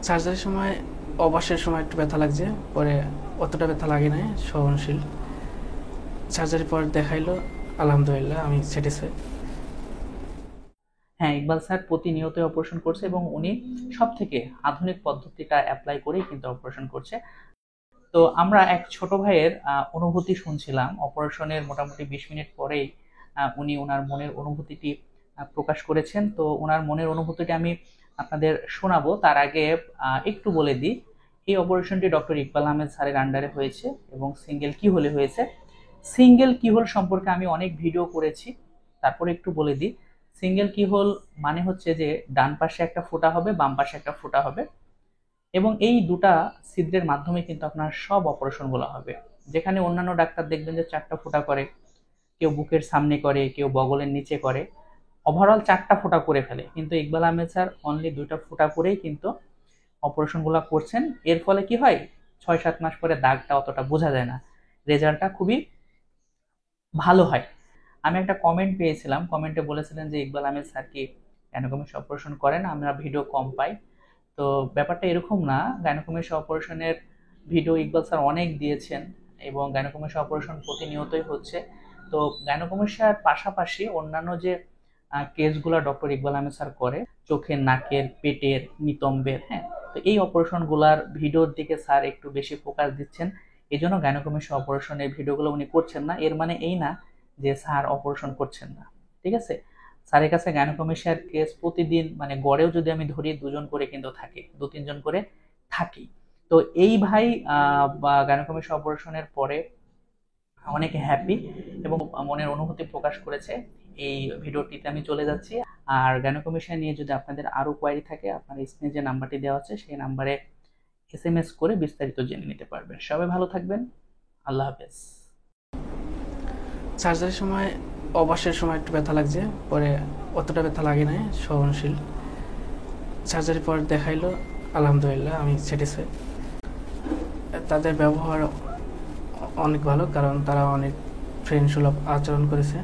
সার্জারির সময় অবশ্যের সময় একটু ব্যথা লাগছে, পরে অতটা ব্যথা লাগে নাই, সহনশীল। সার্জারির পর দেখাইলো, আলহামদুলিল্লাহ আমি স্যাটিসফাই। হ্যাঁ, ইকবাল স্যার প্রতিনিয়তই অপারেশন করছে এবং উনি সব থেকে আধুনিক পদ্ধতিটা অ্যাপ্লাই করেই কিন্তু অপারেশন করছে। তো আমরা এক ছোট ভাইয়ের অনুভূতি শুনছিলাম অপারেশনের মোটামুটি 20 মিনিট পরেই উনি ওনার মনের অনুভূতিটি প্রকাশ করেছেন। তো ওনার মনের অনুভূতিটি আমি আপনাদের শোনাবো। তার আগে একটু বলে দিই, এই অপারেশনটি ডক্টর ইকবাল আহমেদ স্যারের আন্ডারে হয়েছে এবং সিঙ্গেল কি হলে হয়েছে। সিঙ্গেল কিহোল সম্পর্কে আমি অনেক ভিডিও করেছি, তারপরে একটু বলে দিই। সিঙ্গেল কিহোল মানে হচ্ছে যে ডান পাশে একটা ফোঁটা হবে, বাম পাশে একটা ফোঁটা হবে এবং এই দুটা ছিদ্রের মাধ্যমে কিন্তু আপনার সব অপারেশনগুলো হবে। যেখানে অন্যান্য ডাক্তার দেখবেন যে 4টা ফোঁটা করে, কেউ বুকের সামনে করে, কেউ বগলের নিচে করে, ওভারঅল 4টা ফোঁটা করে ফেলে, কিন্তু ইকবাল আহমেদ স্যার অনলি 2টা ফোঁটা করেই কিন্তু অপারেশনগুলো করছেন। এর ফলে কি হয়, 6-7 মাস পরে দাগটা অতটা বোঝা যায় না, রেজাল্টটা খুবই ভালো হয়। আমি একটা কমেন্ট পেয়েছিলাম, কমেন্টে বলেছিলেন যে ইকবাল আহমেদ স্যার কি গ্যানোকমিক্স অপারেশন করেন, আমরা ভিডিও কম পাই। তো ব্যাপারটা এরকম না, গাইনোকমিক্স অপারেশনের ভিডিও ইকবাল স্যার অনেক দিয়েছেন এবং গাইনোকমিক্স অপারেশন প্রতিনিয়তই হচ্ছে। তো গাইনোকমিক্সের পাশাপাশি অন্যান্য যে কেসগুলো ডক্টর ইকবাল আহমেদ স্যার করে, চোখের, নাকের, পেটের, নিতম্বের, হ্যাঁ, তো এই অপারেশনগুলোর ভিডিওর দিকে স্যার একটু বেশি ফোকাস দিচ্ছেন। এই জন্য গাইনোকমিক্স অপারেশনের ভিডিওগুলো উনি করছেন না। এর মানে এই না যে স্যার অপারেশন করছেন না, ঠিক আছে। স্যারের কাছে গাইনোকমিক্সের কেস প্রতিদিন মানে গড়েও যদি আমি ধরি 2জন করে কিন্তু থাকে, 2-3 জন করে থাকি। তো এই ভাই গাইনোকমিক্স অপারেশনের পরে অনেক হ্যাপি এবং মনের অনুভূতি প্রকাশ করেছে। এই ভিডিওটিতে আমি চলে যাচ্ছি। আর গাইনোকমিশন নিয়ে যদি আপনাদের আরো কোয়ারি থাকে, আপনার স্ক্রিনে যে নাম্বারটি দেওয়া আছে সেই নাম্বারে এসএমএস করে বিস্তারিত জেনে নিতে পারবেন। সবাই ভালো থাকবেন। আল্লাহ হাফেজ। সার্জারির সময় অবশ্যের সময় একটু ব্যথা লাগছে, পরে অতটা ব্যথা লাগে নাই, সহনশীল। সার্জারির পর দেখাইলো, আলহামদুলিল্লাহ আমি স্যাটিসফাই। তাদের ব্যবহার অনেক ভালো, কারণ তারা অনেক ফ্রেন্ড সুলভ আচরণ করেছে।